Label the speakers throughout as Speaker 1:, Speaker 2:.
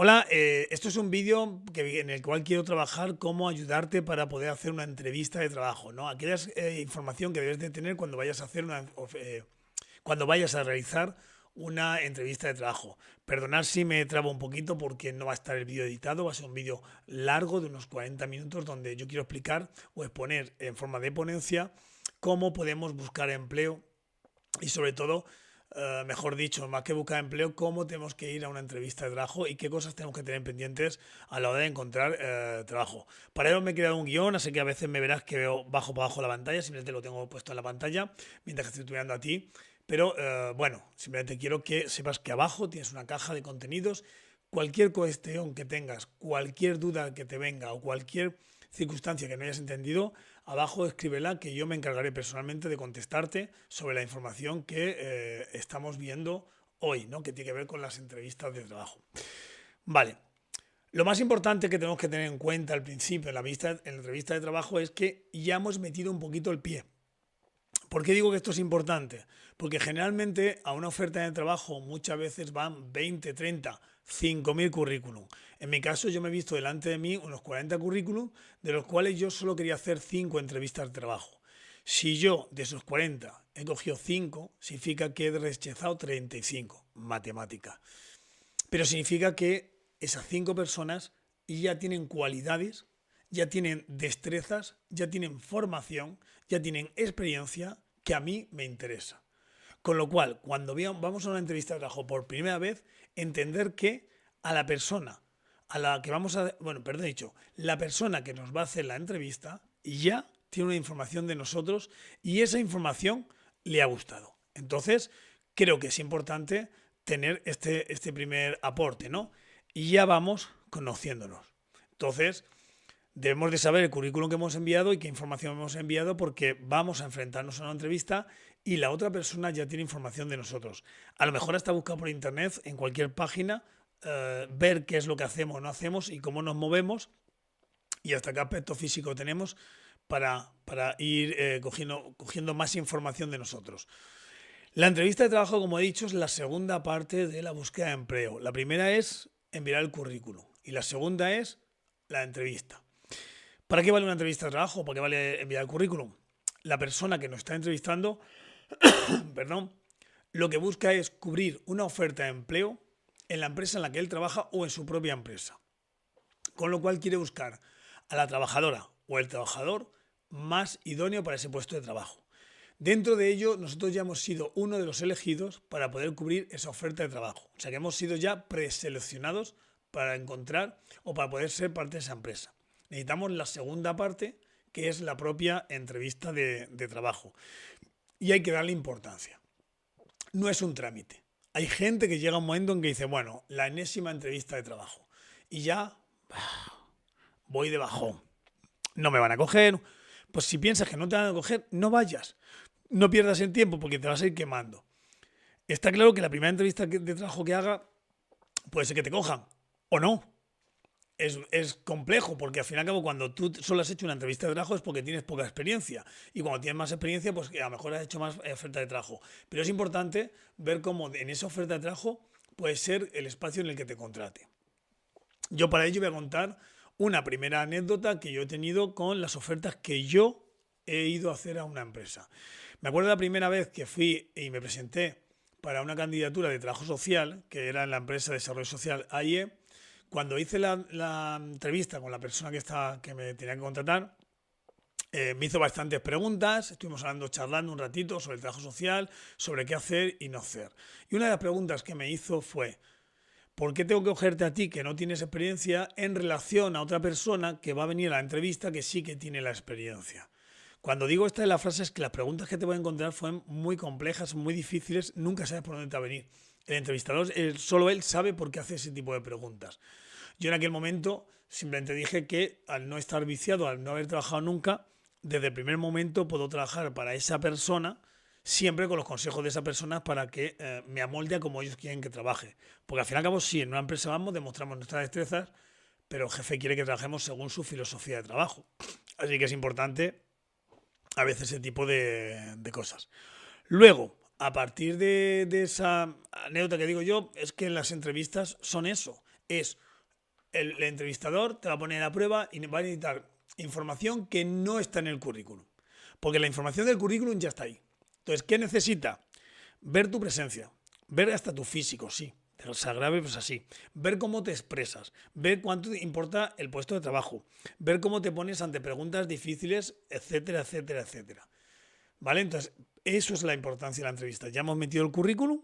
Speaker 1: Hola, esto es un vídeo en el cual quiero trabajar cómo ayudarte para poder hacer una entrevista de trabajo, ¿no? Aquella información que debes de tener cuando vayas a hacer cuando vayas a realizar una entrevista de trabajo. Perdonad si me trabo un poquito porque no va a estar el vídeo editado, va a ser un vídeo largo de unos 40 minutos donde yo quiero explicar o exponer en forma de ponencia cómo podemos buscar empleo y sobre todo, mejor dicho, más que buscar empleo, cómo tenemos que ir a una entrevista de trabajo y qué cosas tenemos que tener pendientes a la hora de encontrar trabajo. Para ello me he creado un guión, así que a veces me verás que veo bajo para abajo la pantalla, simplemente lo tengo puesto en la pantalla mientras que estoy mirando a ti. Pero bueno, simplemente quiero que sepas que abajo tienes una caja de contenidos. Cualquier cuestión que tengas, cualquier duda que te venga o cualquier circunstancia que no hayas entendido, abajo escríbela que yo me encargaré personalmente de contestarte sobre la información que estamos viendo hoy, ¿no? Que tiene que ver con las entrevistas de trabajo. Vale. Lo más importante que tenemos que tener en cuenta al principio en la entrevista de trabajo es que ya hemos metido un poquito el pie. ¿Por qué digo que esto es importante? Porque generalmente a una oferta de trabajo muchas veces van 20, 30, 5.000 currículum. En mi caso yo me he visto delante de mí unos 40 currículum, de los cuales yo solo quería hacer 5 entrevistas de trabajo. Si yo de esos 40 he cogido 5, significa que he rechazado 35, matemática. Pero significa que esas 5 personas ya tienen cualidades, ya tienen destrezas, ya tienen formación, ya tienen experiencia que a mí me interesa. Con lo cual, cuando vamos a una entrevista de trabajo por primera vez, entender que a la persona a la que vamos a, bueno, perdón, he dicho, la persona que nos va a hacer la entrevista ya tiene una información de nosotros y esa información le ha gustado. Entonces, creo que es importante tener este primer aporte, ¿no? Y ya vamos conociéndonos. Entonces, debemos de saber el currículum que hemos enviado y qué información hemos enviado porque vamos a enfrentarnos a una entrevista y la otra persona ya tiene información de nosotros. A lo mejor hasta buscar por internet, en cualquier página, ver qué es lo que hacemos o no hacemos y cómo nos movemos y hasta qué aspecto físico tenemos para ir cogiendo más información de nosotros. La entrevista de trabajo, como he dicho, es la segunda parte de la búsqueda de empleo. La primera es enviar el currículum y la segunda es la entrevista. ¿Para qué vale una entrevista de trabajo? ¿Para qué vale enviar el currículum? La persona que nos está entrevistando, perdón, lo que busca es cubrir una oferta de empleo en la empresa en la que él trabaja o en su propia empresa. Con lo cual quiere buscar a la trabajadora o el trabajador más idóneo para ese puesto de trabajo. Dentro de ello, nosotros ya hemos sido uno de los elegidos para poder cubrir esa oferta de trabajo. O sea que hemos sido ya preseleccionados para encontrar o para poder ser parte de esa empresa. Necesitamos la segunda parte, que es la propia entrevista de trabajo. Y hay que darle importancia. No es un trámite. Hay gente que llega a un momento en que dice, bueno, la enésima entrevista de trabajo. Y ya voy de bajón. No me van a coger. Pues si piensas que no te van a coger, no vayas. No pierdas el tiempo porque te vas a ir quemando. Está claro que la primera entrevista de trabajo que haga puede ser que te cojan o no. Es complejo porque al fin y al cabo cuando tú solo has hecho una entrevista de trabajo es porque tienes poca experiencia y cuando tienes más experiencia pues a lo mejor has hecho más oferta de trabajo. Pero es importante ver cómo en esa oferta de trabajo puede ser el espacio en el que te contrate. Yo para ello voy a contar una primera anécdota que yo he tenido con las ofertas que yo he ido a hacer a una empresa. Me acuerdo la primera vez que fui y me presenté para una candidatura de trabajo social, que era en la empresa de desarrollo social AIE. Cuando hice la entrevista con la persona que me tenía que contratar, me hizo bastantes preguntas, estuvimos charlando un ratito sobre el trabajo social, sobre qué hacer y no hacer. Y una de las preguntas que me hizo fue, ¿por qué tengo que cogerte a ti que no tienes experiencia en relación a otra persona que va a venir a la entrevista que sí que tiene la experiencia? Cuando digo esta de la frase es que las preguntas que te voy a encontrar fueron muy complejas, muy difíciles, nunca sabes por dónde te va a venir. El entrevistador, solo él sabe por qué hace ese tipo de preguntas. Yo en aquel momento simplemente dije que al no estar viciado, al no haber trabajado nunca, desde el primer momento puedo trabajar para esa persona, siempre con los consejos de esa persona para que me amolde a como ellos quieren que trabaje. Porque al fin y al cabo, sí, en una empresa vamos, demostramos nuestras destrezas, pero el jefe quiere que trabajemos según su filosofía de trabajo. Así que es importante a veces ese tipo de cosas. Luego, a partir de esa anécdota que digo yo, es que las entrevistas son eso. Es el entrevistador te va a poner a prueba y va a necesitar información que no está en el currículum. Porque la información del currículum ya está ahí. Entonces, ¿qué necesita? Ver tu presencia, ver hasta tu físico, sí, pero se agrave pues así. Ver cómo te expresas, ver cuánto te importa el puesto de trabajo, ver cómo te pones ante preguntas difíciles, etcétera, etcétera, etcétera. ¿Vale? Entonces, eso es la importancia de la entrevista. Ya hemos metido el currículum,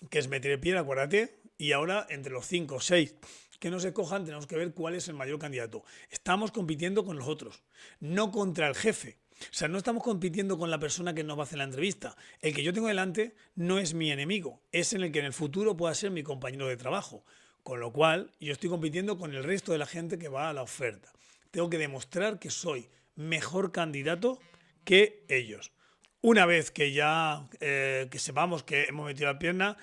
Speaker 1: que es meter el pie, acuérdate, y ahora entre los 5 o 6 que nos escojan tenemos que ver cuál es el mayor candidato. Estamos compitiendo con los otros, no contra el jefe. O sea, no estamos compitiendo con la persona que nos va a hacer la entrevista. El que yo tengo delante no es mi enemigo, es en el que en el futuro pueda ser mi compañero de trabajo. Con lo cual, yo estoy compitiendo con el resto de la gente que va a la oferta. Tengo que demostrar que soy mejor candidato que ellos. Una vez que ya que sepamos que hemos metido la pierna,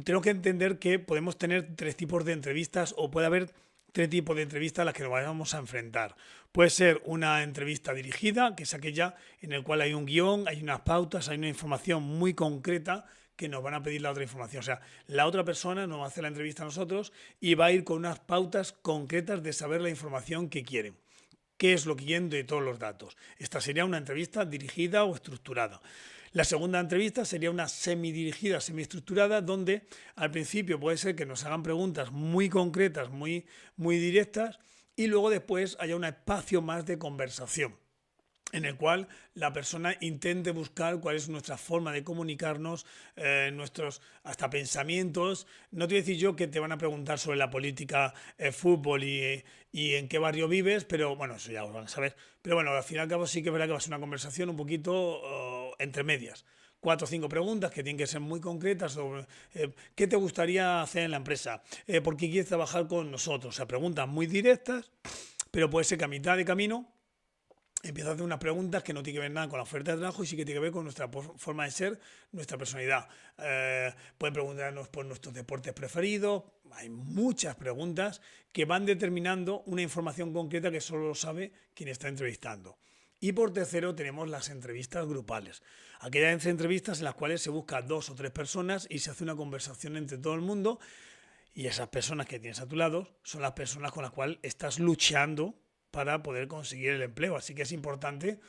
Speaker 1: tenemos que entender que podemos tener 3 tipos de entrevistas o puede haber 3 tipos de entrevistas a las que nos vamos a enfrentar. Puede ser una entrevista dirigida, que es aquella en la cual hay un guión, hay unas pautas, hay una información muy concreta que nos van a pedir la otra información. O sea, la otra persona nos va a hacer la entrevista a nosotros y va a ir con unas pautas concretas de saber la información que quieren. ¿Qué es lo que quieren de todos los datos? Esta sería una entrevista dirigida o estructurada. La segunda entrevista sería una semidirigida, semiestructurada, donde al principio puede ser que nos hagan preguntas muy concretas, muy directas, y luego después haya un espacio más de conversación, en el cual la persona intente buscar cuál es nuestra forma de comunicarnos, nuestros hasta pensamientos. No te voy a decir yo que te van a preguntar sobre la política, fútbol y en qué barrio vives, pero bueno, eso ya lo van a saber. Pero bueno, al fin y al cabo sí que es verdad que va a ser una conversación un poquito entre medias. 4 o 5 preguntas que tienen que ser muy concretas sobre qué te gustaría hacer en la empresa, por qué quieres trabajar con nosotros. O sea, preguntas muy directas, pero puede ser que a mitad de camino empieza a hacer unas preguntas que no tienen que ver nada con la oferta de trabajo y sí que tiene que ver con nuestra forma de ser, nuestra personalidad. Pueden preguntarnos por nuestros deportes preferidos. Hay muchas preguntas que van determinando una información concreta que solo lo sabe quien está entrevistando. Y por tercero tenemos las entrevistas grupales. Aquellas entrevistas en las cuales se busca 2 o 3 personas y se hace una conversación entre todo el mundo y esas personas que tienes a tu lado son las personas con las cuales estás luchando para poder conseguir el empleo. Así que es importante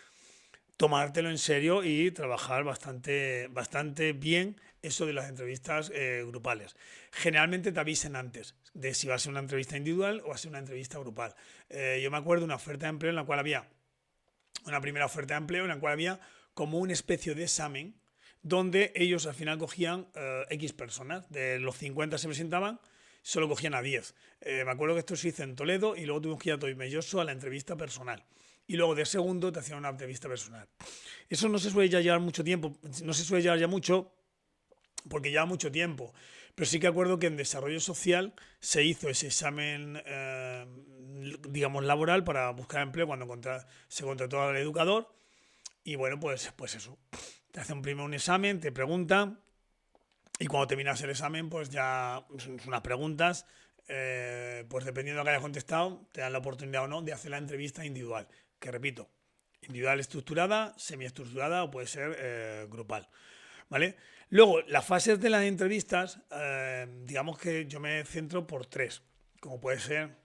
Speaker 1: tomártelo en serio y trabajar bastante bien eso de las entrevistas grupales. Generalmente te avisen antes de si va a ser una entrevista individual o va a ser una entrevista grupal. Yo me acuerdo de una oferta de empleo en la cual había una primera oferta de empleo en la cual había como una especie de examen donde ellos al final cogían X personas. De los 50 se presentaban, solo cogían a 10. Me acuerdo que esto se hizo en Toledo y luego tuvimos que ir a Tomelloso a la entrevista personal. Y luego de segundo te hacían una entrevista personal. Eso no se suele ya llevar mucho tiempo, no se suele llevar ya mucho porque lleva mucho tiempo. Pero sí que acuerdo que en desarrollo social se hizo ese examen, digamos, laboral para buscar empleo cuando se contrató al educador. Y bueno, pues eso. Te hacen primero un examen, te preguntan. Y cuando terminas el examen, pues ya son unas preguntas, pues dependiendo de lo que hayas contestado, te dan la oportunidad o no de hacer la entrevista individual. Que repito, individual estructurada, semiestructurada o puede ser grupal. ¿Vale? Luego, las fases de las entrevistas, digamos que yo me centro por 3. Como puede ser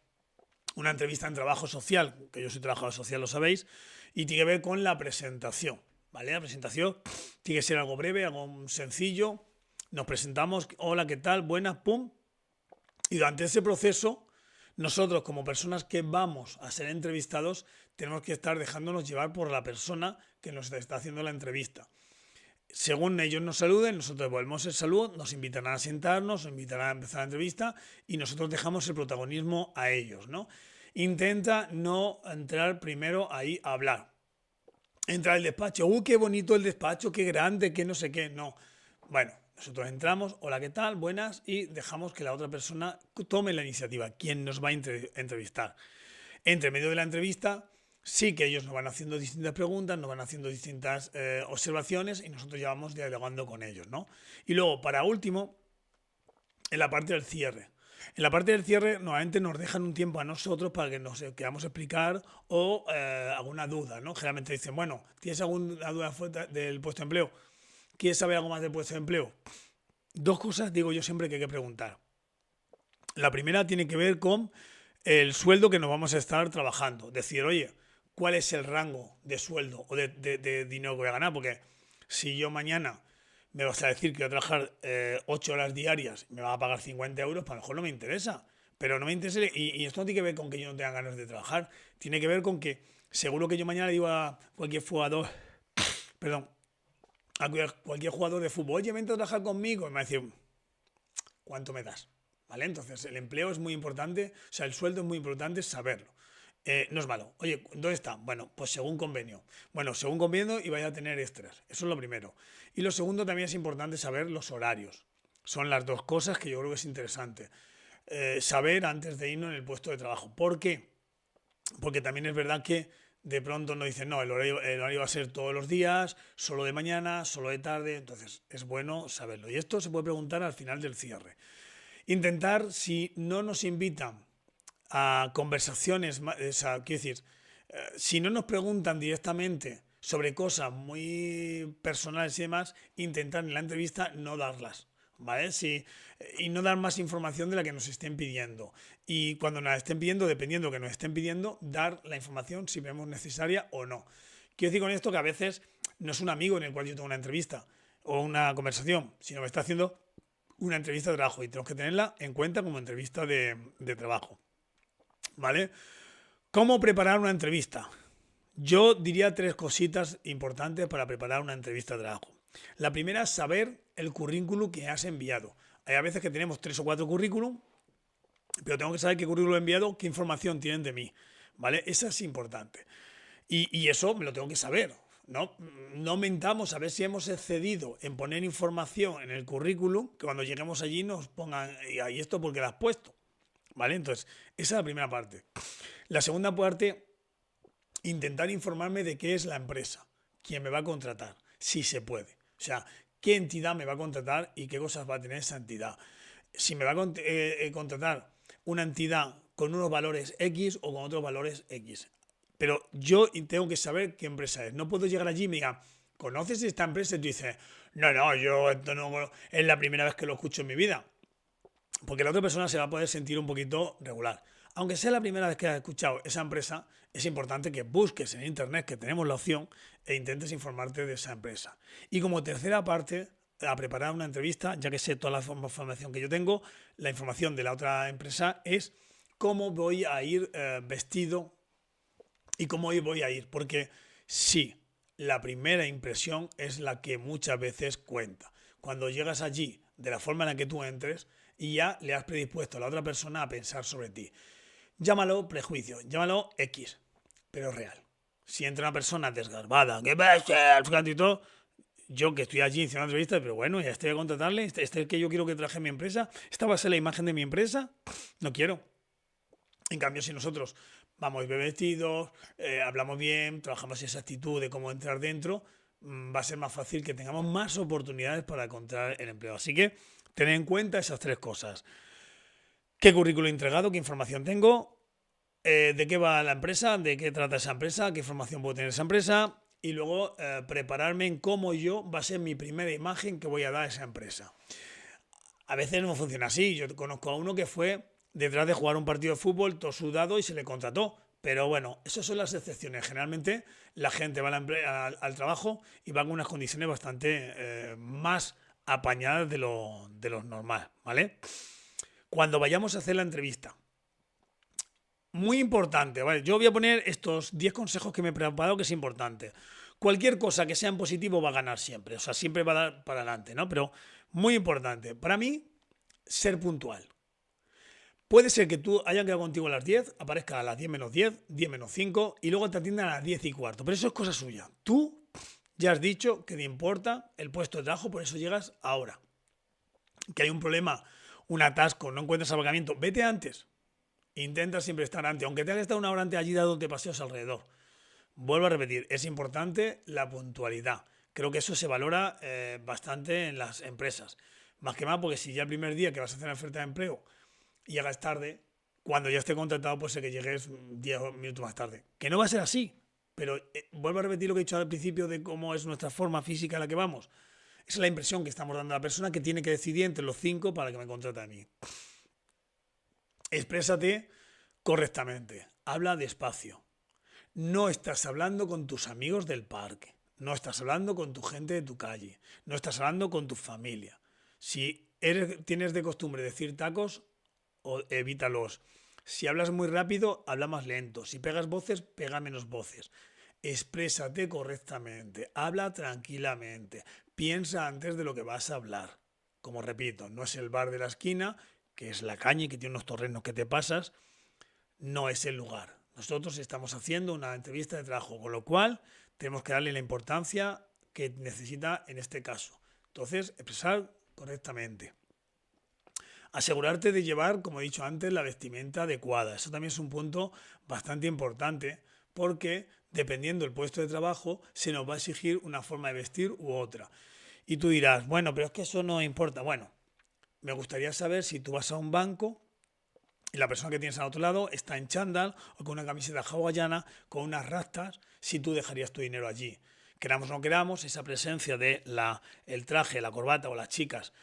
Speaker 1: una entrevista en trabajo social, que yo soy trabajador social, lo sabéis, y tiene que ver con la presentación. ¿Vale? La presentación tiene que ser algo breve, algo sencillo. Nos presentamos, hola, ¿qué tal? Buenas, pum. Y durante ese proceso, nosotros como personas que vamos a ser entrevistados, tenemos que estar dejándonos llevar por la persona que nos está haciendo la entrevista. Según ellos nos saluden, nosotros devolvemos el saludo, nos invitarán a sentarnos, nos invitarán a empezar la entrevista y nosotros dejamos el protagonismo a ellos, ¿no? Intenta no entrar primero ahí a hablar. Entra al despacho, qué bonito el despacho, qué grande, qué no sé qué, no. Bueno, nosotros entramos, hola, ¿qué tal? Buenas, y dejamos que la otra persona tome la iniciativa, quien nos va a entrevistar. Entre medio de la entrevista, sí que ellos nos van haciendo distintas preguntas, nos van haciendo distintas observaciones y nosotros ya vamos dialogando con ellos, ¿no? Y luego, para último, en la parte del cierre. En la parte del cierre, normalmente nos dejan un tiempo a nosotros para que nos queramos explicar o alguna duda, ¿no? Generalmente dicen, bueno, ¿tienes alguna duda del puesto de empleo? ¿Quieres saber algo más del puesto de empleo? 2 cosas digo yo siempre que hay que preguntar. La primera tiene que ver con el sueldo que nos vamos a estar trabajando. Decir, oye, ¿cuál es el rango de sueldo o de dinero que voy a ganar? Porque si yo mañana me vas a decir que voy a trabajar 8 horas diarias y me van a pagar 50 euros, pues a lo mejor no me interesa. Pero no me interesa, y esto no tiene que ver con que yo no tenga ganas de trabajar, tiene que ver con que seguro que yo mañana le digo a cualquier jugador, perdón, a cualquier jugador de fútbol, oye, vente a trabajar conmigo, y me va a decir, ¿cuánto me das? ¿Vale? Entonces, el empleo es muy importante, o sea, el sueldo es muy importante saberlo. No es malo. Oye, ¿dónde está? Bueno, pues según convenio. Bueno, según convenio y vaya a tener extras. Eso es lo primero. Y lo segundo también es importante saber los horarios. Son las dos cosas que yo creo que es interesante. Saber antes de irnos en el puesto de trabajo. ¿Por qué? Porque también es verdad que de pronto nos dicen, no, el horario va a ser todos los días, solo de mañana, solo de tarde. Entonces, es bueno saberlo. Y esto se puede preguntar al final del cierre. Intentar, si no nos invitan a conversaciones, o sea, quiero decir, si no nos preguntan directamente sobre cosas muy personales y demás, intentar en la entrevista no darlas, ¿vale? Y no dar más información de la que nos estén pidiendo. Y cuando nos estén pidiendo, dependiendo de lo que nos estén pidiendo, dar la información si vemos necesaria o no. Quiero decir con esto que a veces no es un amigo en el cual yo tengo una entrevista o una conversación, sino que está haciendo una entrevista de trabajo y tenemos que tenerla en cuenta como entrevista de trabajo. ¿Vale? ¿Cómo preparar una entrevista? Yo diría 3 cositas importantes para preparar una entrevista de trabajo. La primera es saber el currículum que has enviado. Hay a veces que tenemos 3 o 4 currículum, pero tengo que saber qué currículum he enviado, qué información tienen de mí. ¿Vale? Eso es importante. Y eso me lo tengo que saber. No mentamos a ver si hemos excedido en poner información en el currículum, que cuando lleguemos allí nos pongan, ¿y esto por qué lo has puesto? ¿Vale? Entonces, esa es la primera parte. La segunda parte, intentar informarme de qué es la empresa, quién me va a contratar, si se puede. O sea, qué entidad me va a contratar y qué cosas va a tener esa entidad. Si me va a contratar una entidad con unos valores X o con otros valores X. Pero yo tengo que saber qué empresa es. No puedo llegar allí y me digan, ¿conoces esta empresa? Y tú dices, no, yo esto no, es la primera vez que lo escucho en mi vida. Porque la otra persona se va a poder sentir un poquito regular. Aunque sea la primera vez que has escuchado esa empresa, es importante que busques en internet, que tenemos la opción, e intentes informarte de esa empresa. Y como tercera parte, a preparar una entrevista, ya que sé toda la información que yo tengo, la información de la otra empresa es cómo voy a ir vestido y cómo voy a ir. Porque sí, la primera impresión es la que muchas veces cuenta. Cuando llegas allí, de la forma en la que tú entres, y ya le has predispuesto a la otra persona a pensar sobre ti. Llámalo prejuicio, llámalo X, pero es real. Si entra una persona desgarbada, ¿qué pasa? Y todo, yo que estoy allí haciendo una entrevista, pero bueno, ya estoy a contratarle, este es el que yo quiero que traje en mi empresa, esta va a ser la imagen de mi empresa, no quiero. En cambio, si nosotros vamos bien vestidos, hablamos bien, trabajamos esa actitud de cómo entrar dentro, va a ser más fácil que tengamos más oportunidades para encontrar el empleo. Así que tened en cuenta esas 3 cosas. ¿Qué currículum he entregado? ¿Qué información tengo? ¿De qué va la empresa? ¿De qué trata esa empresa? ¿Qué información puede tener esa empresa? Y luego prepararme en cómo yo va a ser mi primera imagen que voy a dar a esa empresa. A veces no funciona así. Yo conozco a uno que fue detrás de jugar un partido de fútbol todo sudado y se le contrató. Pero bueno, esas son las excepciones. Generalmente la gente va al trabajo y va con unas condiciones bastante más apañadas de lo normal, ¿vale? Cuando vayamos a hacer la entrevista, muy importante, ¿vale? Yo voy a poner estos 10 consejos que me he preparado que es importante. Cualquier cosa que sea en positivo va a ganar siempre, o sea, siempre va a dar para adelante, ¿no? Pero muy importante, para mí, ser puntual. Puede ser que tú hayan quedado contigo a las 10, aparezca a las 10 menos 10, 10 menos 5 y luego te atiendan a las 10 y cuarto. Pero eso es cosa suya. Tú ya has dicho que te importa el puesto de trabajo, por eso llegas ahora. Que hay un problema, un atasco, no encuentras aparcamiento, vete antes. Intenta siempre estar antes, aunque tengas que estar una hora antes allí dándote paseos alrededor. Vuelvo a repetir, es importante la puntualidad. Creo que eso se valora bastante en las empresas. Más que más porque si ya el primer día que vas a hacer la oferta de empleo llegas tarde, cuando ya esté contratado puede ser que llegues 10 minutos más tarde. Que no va a ser así, pero vuelvo a repetir lo que he dicho al principio de cómo es nuestra forma física en la que vamos. Esa es la impresión que estamos dando a la persona que tiene que decidir entre los 5 para que me contrate a mí. Exprésate correctamente. Habla despacio. No estás hablando con tus amigos del parque. No estás hablando con tu gente de tu calle. No estás hablando con tu familia. Si tienes de costumbre decir tacos, evítalos. Si hablas muy rápido, habla más lento. Si pegas voces, pega menos voces. Exprésate correctamente. Habla tranquilamente. Piensa antes de lo que vas a hablar. Como repito, no es el bar de la esquina, que es la caña y que tiene unos torrenos que te pasas. No es el lugar. Nosotros estamos haciendo una entrevista de trabajo, con lo cual tenemos que darle la importancia que necesita en este caso. Entonces, expresar correctamente. Asegurarte de llevar, como he dicho antes, la vestimenta adecuada. Eso también es un punto bastante importante porque dependiendo del puesto de trabajo se nos va a exigir una forma de vestir u otra. Y tú dirás, bueno, pero es que eso no importa. Bueno, me gustaría saber si tú vas a un banco y la persona que tienes al otro lado está en chándal o con una camiseta hawaiana, con unas rastas, si tú dejarías tu dinero allí. Queramos o no queramos, esa presencia de el traje, la corbata o las chicas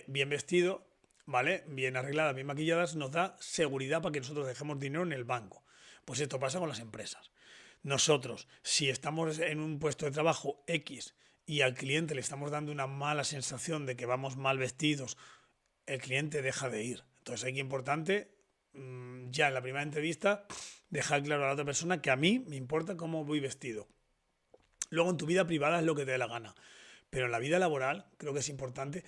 Speaker 1: bien vestido, ¿vale? Bien arregladas, bien maquilladas, nos da seguridad para que nosotros dejemos dinero en el banco. Pues esto pasa con las empresas. Nosotros, si estamos en un puesto de trabajo X y al cliente le estamos dando una mala sensación de que vamos mal vestidos, el cliente deja de ir. Entonces hay que importante ya en la primera entrevista dejar claro a la otra persona que a mí me importa cómo voy vestido. Luego en tu vida privada es lo que te dé la gana, pero en la vida laboral creo que es importante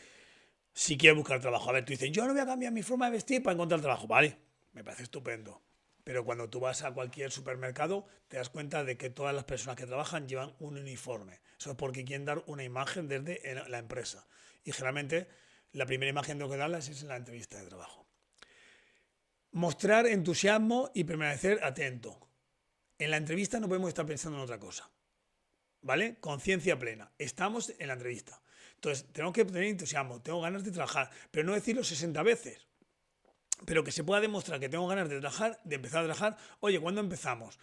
Speaker 1: si quieres buscar trabajo. A ver, tú dices, yo no voy a cambiar mi forma de vestir para encontrar trabajo. Vale, me parece estupendo. Pero cuando tú vas a cualquier supermercado te das cuenta de que todas las personas que trabajan llevan un uniforme. Eso es porque quieren dar una imagen desde la empresa. Y generalmente la primera imagen que darlas es en la entrevista de trabajo. Mostrar entusiasmo y permanecer atento. En la entrevista no podemos estar pensando en otra cosa. ¿Vale? Conciencia plena. Estamos en la entrevista. Entonces, tenemos que tener entusiasmo, tengo ganas de trabajar, pero no decirlo 60 veces. Pero que se pueda demostrar que tengo ganas de trabajar, de empezar a trabajar. Oye, ¿cuándo empezamos?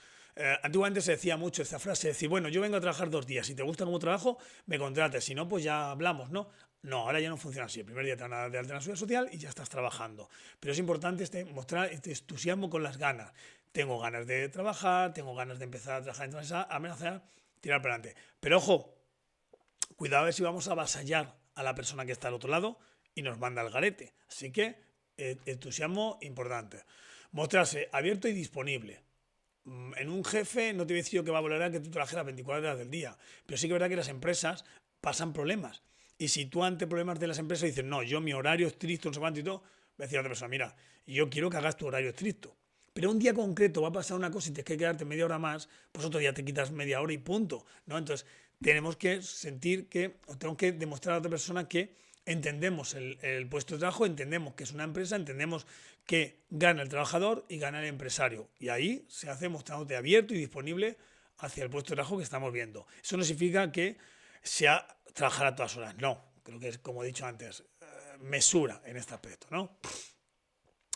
Speaker 1: Antiguamente se decía mucho esta frase, decir, bueno, yo vengo a trabajar 2 días, si te gusta como trabajo, me contrates, si no, pues ya hablamos, ¿no? No, ahora ya no funciona así. El primer día te van a dar de alta en la seguridad social y ya estás trabajando. Pero es importante mostrar este entusiasmo con las ganas. Tengo ganas de trabajar, tengo ganas de empezar a trabajar, entonces amenazar, tirar para adelante. Pero ojo, cuidado a ver si vamos a avasallar a la persona que está al otro lado y nos manda al garete. Así que entusiasmo importante. Mostrarse abierto y disponible. En un jefe no te voy a decir yo que va a volar a que tú trabajes las 24 horas del día, pero sí que es verdad que las empresas pasan problemas. Y si tú ante problemas de las empresas dices, no, yo mi horario estricto, no sé cuánto y todo, va a decir a otra persona, mira, yo quiero que hagas tu horario estricto. Pero un día concreto va a pasar una cosa y tienes que quedarte media hora más, pues otro día te quitas media hora y punto, ¿no? Entonces, tenemos que sentir que, o tenemos que demostrar a la otra persona que entendemos el puesto de trabajo, entendemos que es una empresa, entendemos que gana el trabajador y gana el empresario. Y ahí se hace mostrándote abierto y disponible hacia el puesto de trabajo que estamos viendo. Eso no significa que sea trabajar a todas horas, no. Creo que es, como he dicho antes, mesura en este aspecto, ¿no?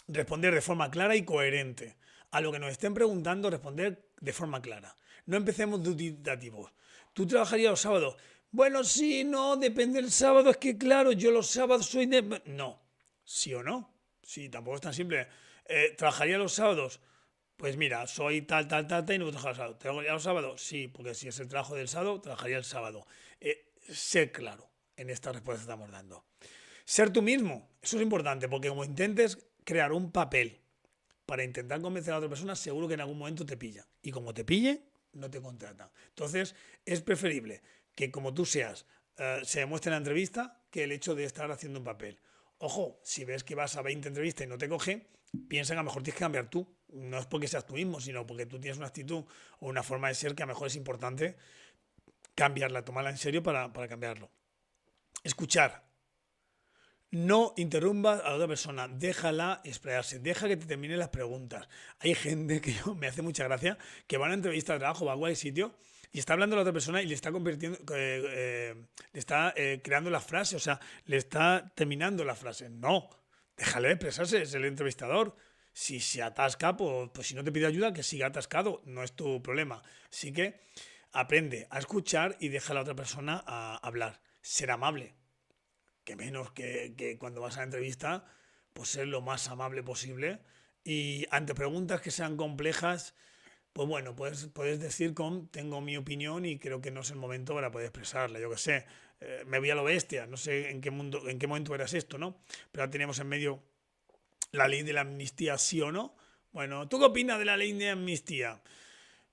Speaker 1: Responder de forma clara y coherente. A lo que nos estén preguntando, responder de forma clara. No empecemos dubitativos. ¿Tú trabajarías los sábados? Bueno, sí, no, depende del sábado. Es que claro, yo los sábados soy de... No, sí o no. Sí, tampoco es tan simple. ¿Trabajaría los sábados? Pues mira, soy tal, tal, tal, tal y no voy a trabajar los sábados. ¿Trabajaría los sábados? Sí, porque si es el trabajo del sábado, trabajaría el sábado. Sé claro en esta respuesta que estamos dando. Ser tú mismo, eso es importante, porque como intentes crear un papel para intentar convencer a otra persona, seguro que en algún momento te pilla. Y como te pille, no te contratan. Entonces, es preferible que como tú seas, se demuestre en la entrevista que el hecho de estar haciendo un papel. Ojo, si ves que vas a 20 entrevistas y no te coge, piensa que a lo mejor tienes que cambiar tú. No es porque seas tú mismo, sino porque tú tienes una actitud o una forma de ser que a lo mejor es importante cambiarla, tomarla en serio para cambiarlo. Escuchar. No interrumpas a la otra persona, déjala explayarse, deja que te termine las preguntas. Hay gente que me hace mucha gracia, que va a una entrevista de trabajo, va a cualquier sitio y está hablando a la otra persona y le está convirtiendo, le está creando la frase, o sea, le está terminando la frase. No, déjale expresarse, es el entrevistador. Si se atasca, pues si no te pide ayuda, que siga atascado, no es tu problema. Así que aprende a escuchar y deja a la otra persona a hablar. Ser amable. Que menos que cuando vas a la entrevista, pues ser lo más amable posible Y ante preguntas que sean complejas, pues bueno, puedes decir tengo mi opinión y creo que no es el momento para poder expresarla. Yo qué sé, me voy a lo bestia, no sé en qué momento verás esto, ¿no? Pero ahora tenemos en medio la ley de la amnistía, sí o no. Bueno, ¿tú qué opinas de la ley de amnistía?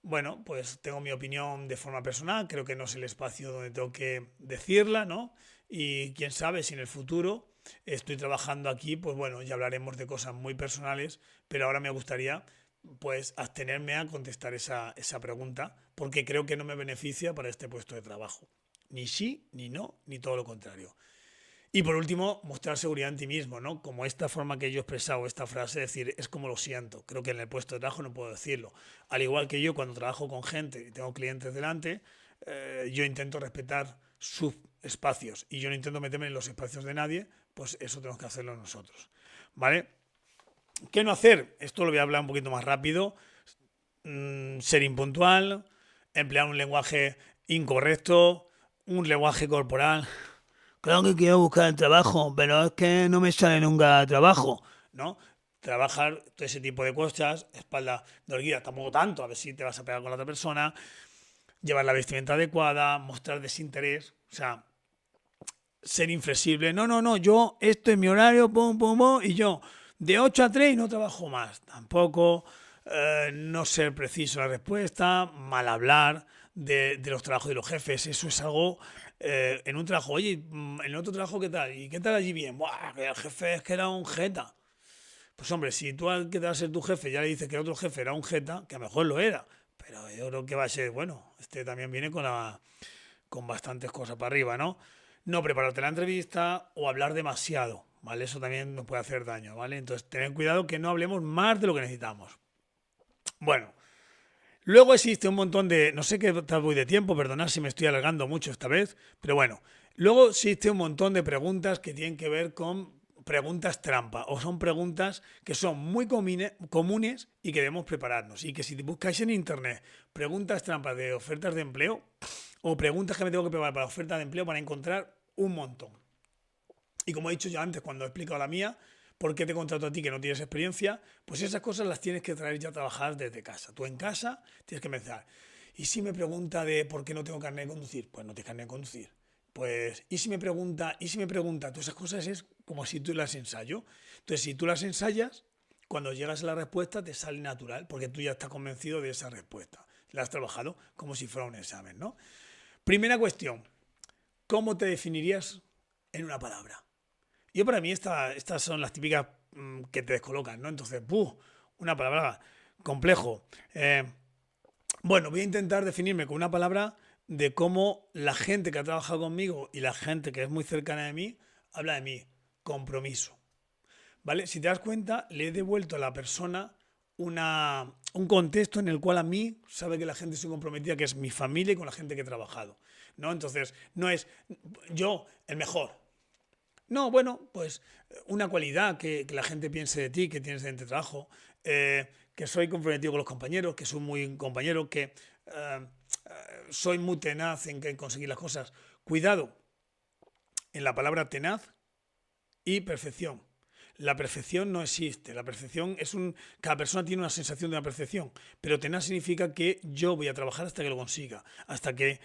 Speaker 1: Bueno, pues tengo mi opinión de forma personal, creo que no es el espacio donde tengo que decirla, ¿no? Y quién sabe si en el futuro estoy trabajando aquí, pues bueno, ya hablaremos de cosas muy personales, pero ahora me gustaría pues abstenerme a contestar esa pregunta, porque creo que no me beneficia para este puesto de trabajo. Ni sí, ni no, ni todo lo contrario. Y por último, mostrar seguridad en ti mismo, ¿no? Como esta forma que yo he expresado esta frase, decir, es como lo siento. Creo que en el puesto de trabajo no puedo decirlo. Al igual que yo, cuando trabajo con gente y tengo clientes delante, yo intento respetar sus espacios y yo no intento meterme en los espacios de nadie, pues eso tenemos que hacerlo nosotros. ¿Vale? ¿Qué no hacer? Esto lo voy a hablar un poquito más rápido. Ser impuntual, emplear un lenguaje incorrecto, un lenguaje corporal. Claro que quiero buscar el trabajo, pero es que no me sale nunca trabajo, ¿no? Trabajar todo ese tipo de cosas, espalda dolorida, tampoco tanto, a ver si te vas a pegar con la otra persona, llevar la vestimenta adecuada, mostrar desinterés, o sea, ser inflexible. No, no, no, yo, esto es mi horario, pum, pum, pum, y yo de 8 a 3 y no trabajo más. Tampoco, no ser preciso en la respuesta, mal hablar de los trabajos de los jefes. Eso es algo, en un trabajo, oye, en otro trabajo, ¿qué tal? ¿Y qué tal allí bien? Buah, que el jefe es que era un jeta. Pues hombre, si tú al que te va a ser tu jefe ya le dices que el otro jefe era un jeta, que a lo mejor lo era, pero yo creo que va a ser, bueno, este también viene con bastantes cosas para arriba, ¿no? No prepararte la entrevista o hablar demasiado, ¿vale? Eso también nos puede hacer daño, ¿vale? Entonces, tener cuidado que no hablemos más de lo que necesitamos. Bueno, luego existe un montón de, no sé qué tal voy de tiempo, perdonad si me estoy alargando mucho esta vez, pero bueno, luego existe un montón de preguntas que tienen que ver con preguntas trampa o son preguntas que son muy comunes y que debemos prepararnos y que si buscáis en internet preguntas trampas de ofertas de empleo o preguntas que me tengo que preparar para ofertas de empleo, van a encontrar un montón. Y como he dicho yo antes cuando he explicado la mía, ¿por qué te contrato a ti que no tienes experiencia? Pues esas cosas las tienes que traer ya a trabajar desde casa. Tú en casa tienes que pensar. ¿Y si me pregunta de por qué no tengo carnet de conducir? Pues no tienes carnet de conducir. Pues, ¿y si me pregunta? Todas esas cosas es como si tú las ensayo. Entonces, si tú las ensayas, cuando llegas a la respuesta te sale natural, porque tú ya estás convencido de esa respuesta. La has trabajado como si fuera un examen, ¿no? Primera cuestión, ¿cómo te definirías en una palabra? Yo para mí estas son las típicas que te descolocan, ¿no? Entonces, una palabra complejo. Bueno, voy a intentar definirme con una palabra de cómo la gente que ha trabajado conmigo y la gente que es muy cercana de mí habla de mí. Compromiso. ¿Vale? Si te das cuenta, le he devuelto a la persona un contexto en el cual a mí sabe que la gente se comprometida, que es mi familia y con la gente que he trabajado. ¿No? Entonces, no es yo el mejor. No, bueno, pues una cualidad que la gente piense de ti, que tienes en tu trabajo, que soy comprometido con los compañeros, que soy muy compañero, que soy muy tenaz en conseguir las cosas. Cuidado en la palabra tenaz y perfección. La perfección no existe. La perfección es cada persona tiene una sensación de una perfección, pero tenaz significa que yo voy a trabajar hasta que lo consiga, hasta que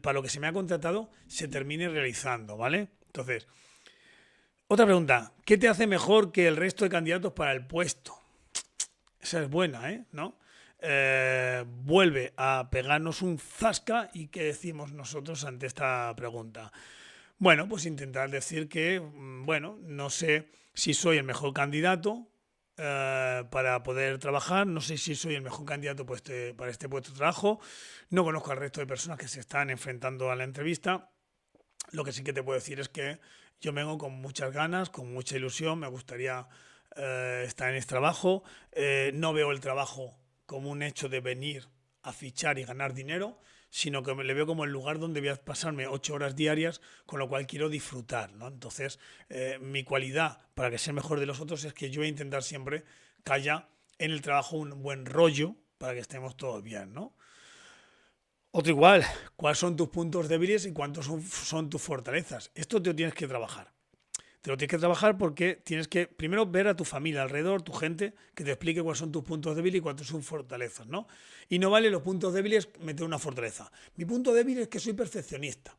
Speaker 1: para lo que se me ha contratado se termine realizando, ¿vale? Entonces, otra pregunta, ¿qué te hace mejor que el resto de candidatos para el puesto? Esa es buena, ¿eh? ¿No? Vuelve a pegarnos un zasca y ¿qué decimos nosotros ante esta pregunta? Bueno, pues intentar decir que, bueno, no sé si soy el mejor candidato para poder trabajar, no sé si soy el mejor candidato para este puesto de trabajo, no conozco al resto de personas que se están enfrentando a la entrevista. Lo que sí que te puedo decir es que yo vengo con muchas ganas, con mucha ilusión, me gustaría estar en este trabajo. No veo el trabajo como un hecho de venir a fichar y ganar dinero, sino que le veo como el lugar donde voy a pasarme 8 horas diarias, con lo cual quiero disfrutar, ¿no? Entonces, mi cualidad para que sea mejor de los otros es que yo voy a intentar siempre que haya en el trabajo un buen rollo para que estemos todos bien, ¿no? Otro igual, ¿cuáles son tus puntos débiles y cuántos son tus fortalezas? Esto te lo tienes que trabajar. Te lo tienes que trabajar porque tienes que primero ver a tu familia alrededor, tu gente, que te explique cuáles son tus puntos débiles y cuáles son tus fortalezas, ¿no? Y no vale los puntos débiles meter una fortaleza. Mi punto débil es que soy perfeccionista.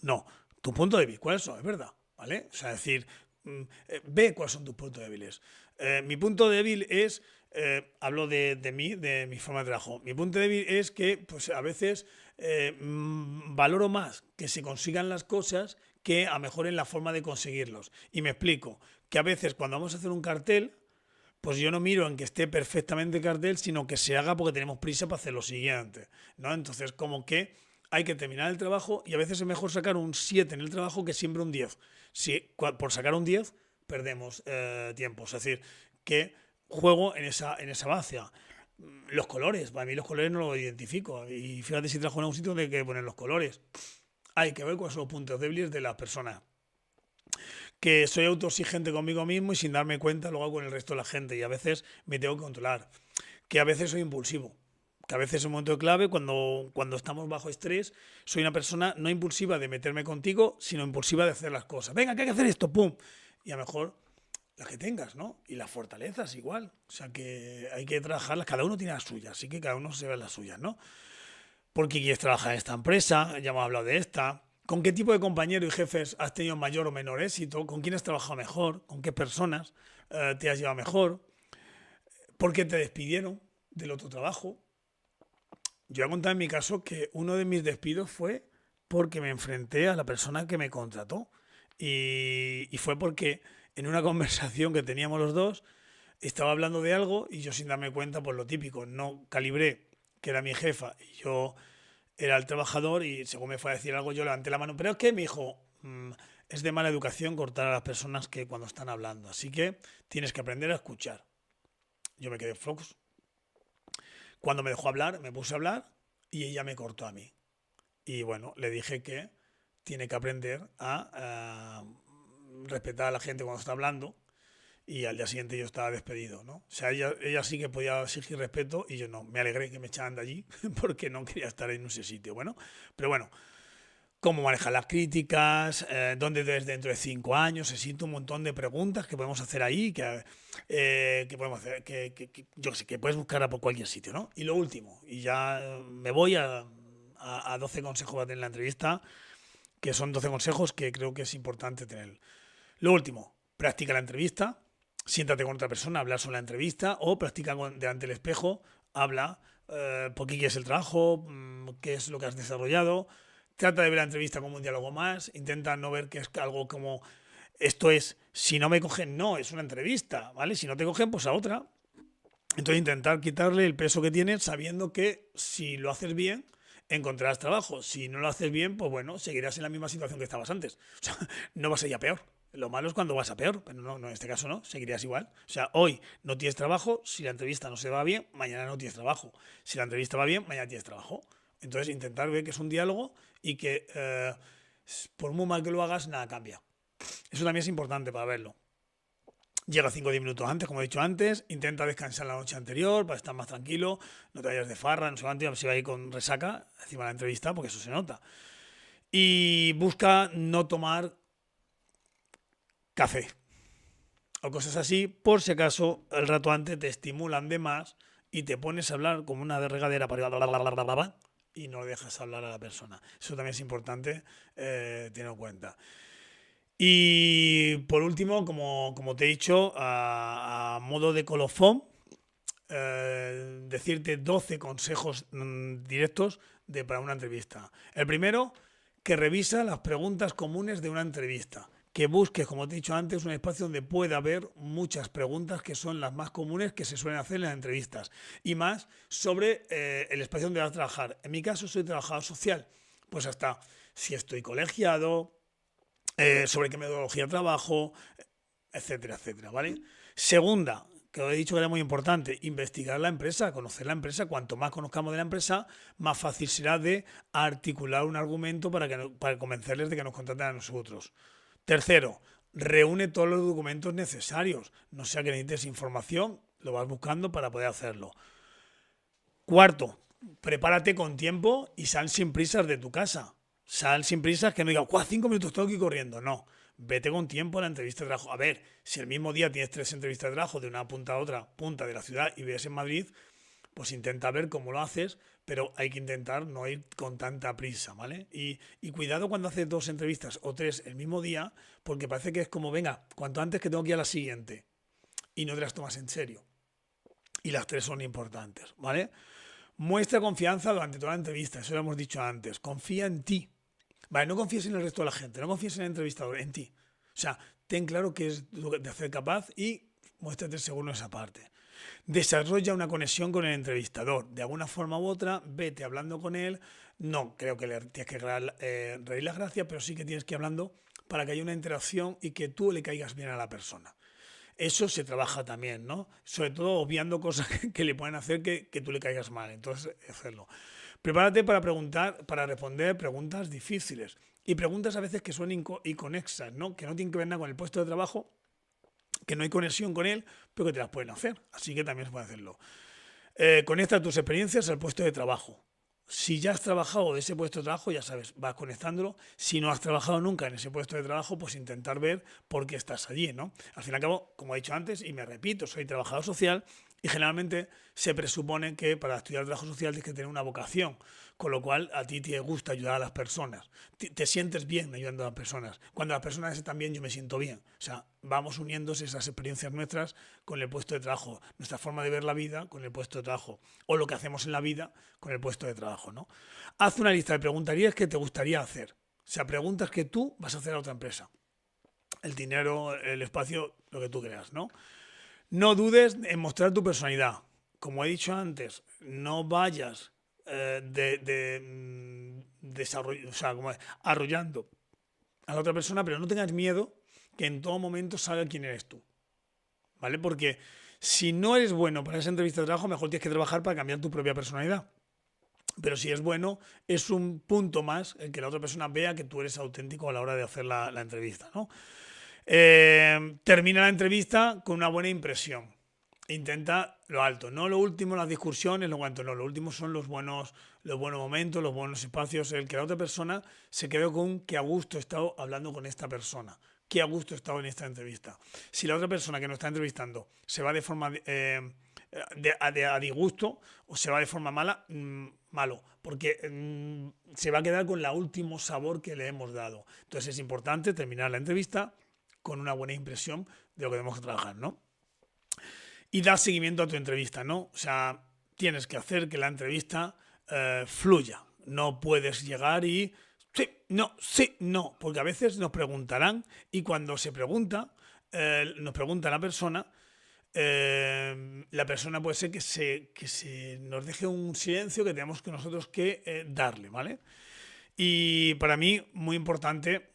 Speaker 1: No, tu punto débil, ¿cuáles son? Es verdad, ¿vale? O sea, decir, ve cuáles son tus puntos débiles. Mi punto débil es, hablo de mí, de mi forma de trabajo. Mi punto débil es que pues, a veces valoro más que se consigan las cosas que a mejor en la forma de conseguirlos. Y me explico, que a veces cuando vamos a hacer un cartel, pues yo no miro en que esté perfectamente el cartel, sino que se haga porque tenemos prisa para hacer lo siguiente, ¿no? Entonces, como que hay que terminar el trabajo y a veces es mejor sacar un 7 en el trabajo que siempre un 10. Si por sacar un 10 perdemos tiempo. Es decir, que juego en esa base. Los colores, para mí los colores no los identifico. Y fíjate si trabajo en un sitio donde hay que poner los colores. Hay que ver cuáles son los puntos débiles de las personas. Que soy autoexigente conmigo mismo y sin darme cuenta lo hago con el resto de la gente y a veces me tengo que controlar. Que a veces soy impulsivo. Que a veces es un momento clave cuando estamos bajo estrés, soy una persona no impulsiva de meterme contigo, sino impulsiva de hacer las cosas. Venga, que hay que hacer esto, pum. Y a lo mejor las que tengas, ¿no? Y las fortalezas igual. O sea que hay que trabajarlas, cada uno tiene las suyas, así que cada uno se ve las suyas, ¿no? ¿Por qué quieres trabajar en esta empresa? Ya hemos hablado de esta. ¿Con qué tipo de compañeros y jefes has tenido mayor o menor éxito? ¿Con quién has trabajado mejor? ¿Con qué personas te has llevado mejor? ¿Por qué te despidieron del otro trabajo? Yo he contado en mi caso que uno de mis despidos fue porque me enfrenté a la persona que me contrató. Y fue porque en una conversación que teníamos los dos, estaba hablando de algo y yo sin darme cuenta, pues lo típico, no calibré que era mi jefa y yo era el trabajador y según me fue a decir algo yo levanté la mano. Pero es que me dijo, es de mala educación cortar a las personas que cuando están hablando, así que tienes que aprender a escuchar. Yo me quedé flux. Cuando me dejó hablar, me puse a hablar y ella me cortó a mí. Y bueno, le dije que tiene que aprender a respetar a la gente cuando está hablando y al día siguiente yo estaba despedido, ¿no? O sea, ella sí que podía exigir respeto y yo no. Me alegré que me echaran de allí porque no quería estar en ese sitio. Bueno, pero bueno, cómo manejar las críticas, dónde ves dentro de 5 años, existe un montón de preguntas que podemos hacer ahí, que podemos hacer, yo qué sé, que puedes buscar por cualquier sitio, ¿no? Y lo último, y ya me voy a 12 consejos para tener la entrevista, que son 12 consejos que creo que es importante tener. Lo último, practica la entrevista, siéntate con otra persona, habla sobre la entrevista o practica delante del espejo, habla por qué quieres el trabajo, qué es lo que has desarrollado. Trata de ver la entrevista como un diálogo más, intenta no ver que es algo como esto es, si no me cogen, no, es una entrevista, ¿vale? Si no te cogen, pues a otra. Entonces intentar quitarle el peso que tienes sabiendo que si lo haces bien, encontrarás trabajo. Si no lo haces bien, pues bueno, seguirás en la misma situación que estabas antes. O sea, no vas a ir a peor. Lo malo es cuando vas a peor, pero no, en este caso no, seguirías igual. O sea, hoy no tienes trabajo, si la entrevista no se va bien, mañana no tienes trabajo. Si la entrevista va bien, mañana tienes trabajo. Entonces intentar ver que es un diálogo y que por muy mal que lo hagas, nada cambia. Eso también es importante para verlo. Llega 5 o 10 minutos antes, como he dicho antes, intenta descansar la noche anterior para estar más tranquilo, no te vayas de farra, no sé si va a ir con resaca encima de la entrevista, porque eso se nota. Y busca no tomar café o cosas así, por si acaso el rato antes te estimulan de más y te pones a hablar como una de regadera para y no dejas hablar a la persona. Eso también es importante tenerlo en cuenta. Y por último, como te he dicho, a modo de colofón, decirte 12 consejos directos para una entrevista. El primero, que revisa las preguntas comunes de una entrevista. Que busques, como te he dicho antes, un espacio donde pueda haber muchas preguntas que son las más comunes que se suelen hacer en las entrevistas. Y más sobre el espacio donde vas a trabajar. En mi caso, soy trabajador social. Pues hasta si estoy colegiado, sobre qué metodología trabajo, etcétera, etcétera, ¿vale? Segunda, que os he dicho que era muy importante, investigar la empresa, conocer la empresa. Cuanto más conozcamos de la empresa, más fácil será de articular un argumento para convencerles de que nos contraten a nosotros. Tercero, reúne todos los documentos necesarios. No sea que necesites información, lo vas buscando para poder hacerlo. Cuarto, prepárate con tiempo y sal sin prisas de tu casa. Sal sin prisas, que no digas, 5 minutos tengo que ir corriendo. No, vete con tiempo a la entrevista de trabajo. A ver, si el mismo día tienes 3 entrevistas de trabajo de una punta a otra punta de la ciudad y vives en Madrid, pues intenta ver cómo lo haces, pero hay que intentar no ir con tanta prisa, ¿vale? Y cuidado cuando haces 2 entrevistas o 3 el mismo día, porque parece que es como, venga, cuanto antes que tengo que ir a la siguiente, y no te las tomas en serio. Y las 3 son importantes, ¿vale? Muestra confianza durante toda la entrevista, eso lo hemos dicho antes. Confía en ti. Vale, no confíes en el resto de la gente, no confíes en el entrevistador, en ti. O sea, ten claro qué es lo que te hace capaz y muéstrate seguro en esa parte. Desarrolla una conexión con el entrevistador. De alguna forma u otra, vete hablando con él. No creo que le tienes que reír las gracias, pero sí que tienes que ir hablando para que haya una interacción y que tú le caigas bien a la persona. Eso se trabaja también, ¿no? Sobre todo obviando cosas que le pueden hacer que tú le caigas mal. Entonces, hacerlo. Prepárate para preguntar, para responder preguntas difíciles. Y preguntas a veces que son inconexas, ¿no? Que no tienen que ver nada con el puesto de trabajo, que no hay conexión con él, pero que te las pueden hacer. Así que también se puede hacerlo. Conecta tus experiencias al puesto de trabajo. Si ya has trabajado de ese puesto de trabajo, ya sabes, vas conectándolo. Si no has trabajado nunca en ese puesto de trabajo, pues intentar ver por qué estás allí, ¿no? Al fin y al cabo, como he dicho antes, y me repito, soy trabajador social y generalmente se presupone que para estudiar trabajo social tienes que tener una vocación, con lo cual a ti te gusta ayudar a las personas. Te sientes bien ayudando a las personas. Cuando las personas están bien, yo me siento bien. O sea, vamos uniéndose esas experiencias nuestras con el puesto de trabajo, nuestra forma de ver la vida con el puesto de trabajo, o lo que hacemos en la vida con el puesto de trabajo, ¿no? Haz una lista de preguntarías que te gustaría hacer. O sea, preguntas que tú vas a hacer a otra empresa. El dinero, el espacio, lo que tú creas, ¿no? No dudes en mostrar tu personalidad. Como he dicho antes, no vayas o sea, como arrollando a la otra persona, pero no tengas miedo que en todo momento salga quién eres tú, ¿vale? Porque si no eres bueno para esa entrevista de trabajo, mejor tienes que trabajar para cambiar tu propia personalidad. Pero si es bueno, es un punto más en que la otra persona vea que tú eres auténtico a la hora de hacer la entrevista, ¿no? Termina la entrevista con una buena impresión. Intenta lo alto, no lo último, las discusiones, lo cuanto, no, lo último son los buenos momentos, los buenos espacios, el que la otra persona se quede con que a gusto he estado hablando con esta persona, que a gusto he estado en esta entrevista. Si la otra persona que nos está entrevistando se va de forma a disgusto o se va de forma mala, malo, porque se va a quedar con el último sabor que le hemos dado. Entonces es importante terminar la entrevista con una buena impresión de lo que tenemos que trabajar, ¿no? Y dar seguimiento a tu entrevista, ¿no? O sea, tienes que hacer que la entrevista fluya. No puedes llegar y sí, no, porque a veces nos preguntarán y cuando se pregunta, nos pregunta la persona puede ser que se nos deje un silencio que tenemos que nosotros que darle, ¿vale? Y para mí, muy importante,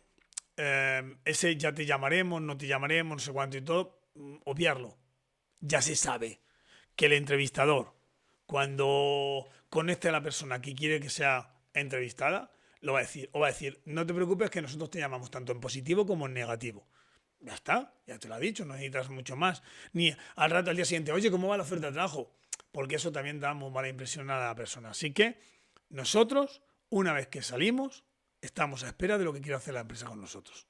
Speaker 1: ese ya te llamaremos, no te llamaremos, no sé cuánto y todo, obviarlo. Ya se sabe que el entrevistador, cuando conecte a la persona que quiere que sea entrevistada, lo va a decir. O va a decir, no te preocupes que nosotros te llamamos tanto en positivo como en negativo. Ya está, ya te lo ha dicho, no necesitas mucho más. Ni al rato, al día siguiente, oye, ¿cómo va la oferta de trabajo? Porque eso también da muy mala impresión a la persona. Así que nosotros, una vez que salimos, estamos a espera de lo que quiere hacer la empresa con nosotros.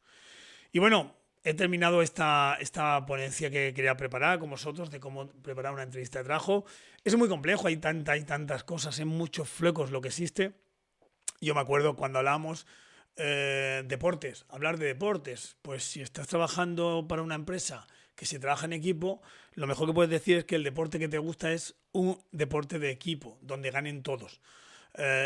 Speaker 1: Y bueno, he terminado esta ponencia que quería preparar con vosotros de cómo preparar una entrevista de trabajo. Es muy complejo, hay tantas cosas, hay muchos flecos lo que existe. Yo me acuerdo cuando hablábamos deportes, hablar de deportes. Pues si estás trabajando para una empresa que se trabaja en equipo, lo mejor que puedes decir es que el deporte que te gusta es un deporte de equipo, donde ganen todos.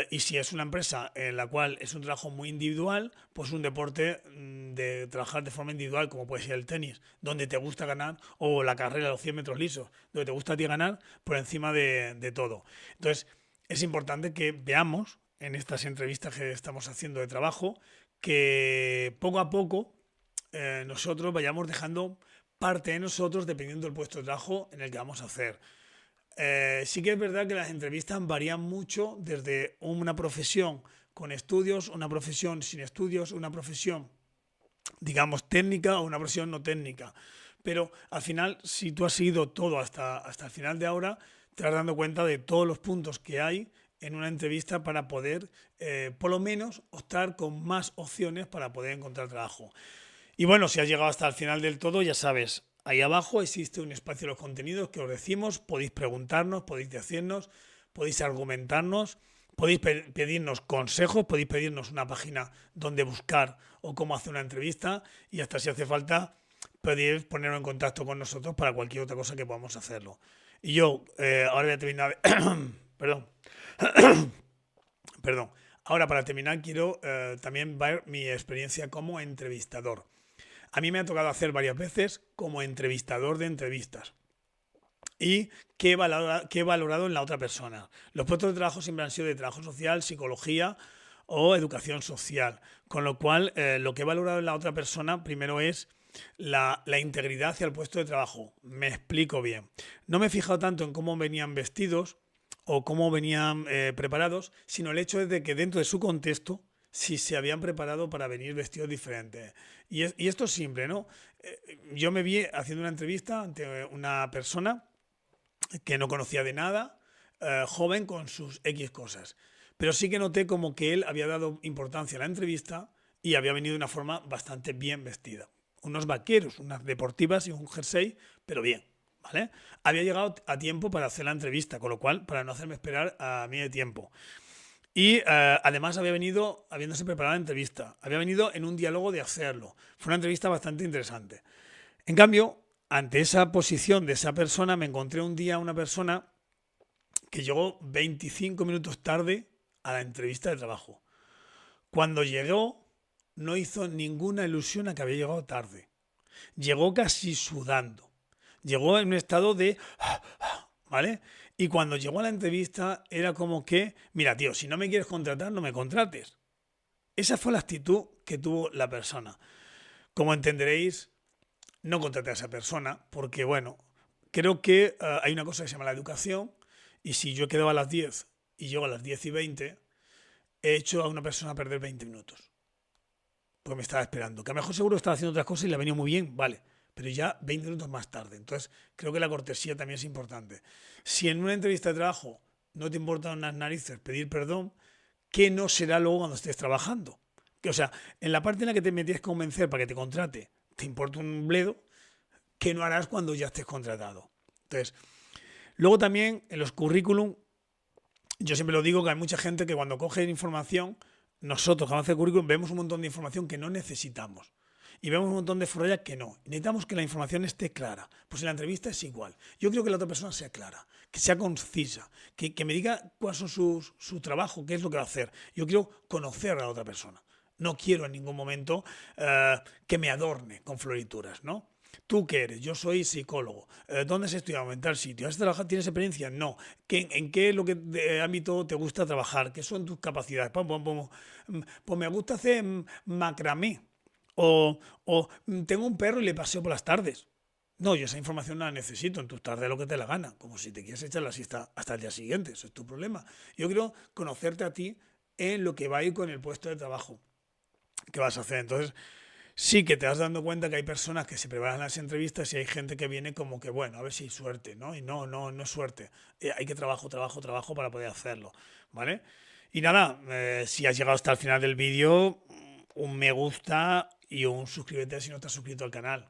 Speaker 1: Y si es una empresa en la cual es un trabajo muy individual, pues un deporte de trabajar de forma individual, como puede ser el tenis, donde te gusta ganar, o la carrera, los 100 metros lisos, donde te gusta a ti ganar por encima de todo. Entonces, es importante que veamos en estas entrevistas que estamos haciendo de trabajo que poco a poco nosotros vayamos dejando parte de nosotros dependiendo del puesto de trabajo en el que vamos a hacer. Sí que es verdad que las entrevistas varían mucho desde una profesión con estudios, una profesión sin estudios, una profesión, digamos, técnica o una profesión no técnica. Pero al final, si tú has seguido todo hasta el final de ahora, te vas dando cuenta de todos los puntos que hay en una entrevista para poder, por lo menos, optar con más opciones para poder encontrar trabajo. Y bueno, si has llegado hasta el final del todo, ya sabes, ahí abajo existe un espacio de los contenidos que os decimos, podéis preguntarnos, podéis decirnos, podéis argumentarnos, podéis pedirnos consejos, podéis pedirnos una página donde buscar o cómo hacer una entrevista y hasta si hace falta podéis poneros en contacto con nosotros para cualquier otra cosa que podamos hacerlo. Y yo ahora voy a terminar. Perdón. Perdón. Ahora para terminar quiero también ver mi experiencia como entrevistador. A mí me ha tocado hacer varias veces como entrevistador de entrevistas. ¿Y qué he valorado en la otra persona? Los puestos de trabajo siempre han sido de trabajo social, psicología o educación social. Con lo cual, lo que he valorado en la otra persona primero es la integridad hacia el puesto de trabajo. Me explico bien. No me he fijado tanto en cómo venían vestidos o cómo venían preparados, sino el hecho de que dentro de su contexto, si se habían preparado para venir vestidos diferentes. Y esto es simple, ¿no? Yo me vi haciendo una entrevista ante una persona que no conocía de nada, joven con sus X cosas. Pero sí que noté como que él había dado importancia a la entrevista y había venido de una forma bastante bien vestida. Unos vaqueros, unas deportivas y un jersey, pero bien, ¿vale? Había llegado a tiempo para hacer la entrevista, con lo cual, para no hacerme esperar a mí de tiempo. Y además había venido habiéndose preparado la entrevista, había venido en un diálogo de hacerlo. Fue una entrevista bastante interesante. En cambio, ante esa posición de esa persona, me encontré un día una persona que llegó 25 minutos tarde a la entrevista de trabajo. Cuando llegó, no hizo ninguna ilusión a que había llegado tarde. Llegó casi sudando. Llegó en un estado de... ¿Vale? Y cuando llegó a la entrevista era como que, mira, tío, si no me quieres contratar, no me contrates. Esa fue la actitud que tuvo la persona. Como entenderéis, no contraté a esa persona porque, bueno, creo que hay una cosa que se llama la educación y si yo he quedado a las 10 y llego a las 10:20, he hecho a una persona perder 20 minutos. Porque me estaba esperando. Que a lo mejor seguro estaba haciendo otras cosas y le ha venido muy bien, vale. Pero ya 20 minutos más tarde. Entonces, creo que la cortesía también es importante. Si en una entrevista de trabajo no te importan unas narices pedir perdón, ¿qué no será luego cuando estés trabajando? Que, o sea, en la parte en la que te metías a convencer para que te contrate, te importa un bledo, ¿qué no harás cuando ya estés contratado? Entonces, luego también en los currículum, yo siempre lo digo que hay mucha gente que cuando coge información, nosotros cuando hace el currículum vemos un montón de información que no necesitamos. Y vemos un montón de forrallas que no. Necesitamos que la información esté clara. Pues en la entrevista es igual. Yo quiero que la otra persona sea clara, que sea concisa, que me diga cuál es su trabajo, qué es lo que va a hacer. Yo quiero conocer a la otra persona. No quiero en ningún momento que me adorne con florituras, ¿no? ¿Tú qué eres? Yo soy psicólogo. ¿Dónde has estudiado? En tal sitio. ¿Has trabajado? ¿Tienes experiencia? No. ¿En qué ámbito te gusta trabajar? ¿Qué son tus capacidades? Pues me gusta hacer macramé. O tengo un perro y le paseo por las tardes. No, yo esa información no la necesito. En tus tardes lo que te la gana. Como si te quieres echar la siesta hasta el día siguiente. Eso es tu problema. Yo quiero conocerte a ti en lo que va a ir con el puesto de trabajo que vas a hacer. Entonces, sí que te vas dando cuenta que hay personas que se preparan las entrevistas y hay gente que viene como que, bueno, a ver si hay suerte, ¿no? Y no es suerte. Hay que trabajo para poder hacerlo, ¿vale? Y nada, si has llegado hasta el final del vídeo, un me gusta y un suscríbete si no estás suscrito al canal.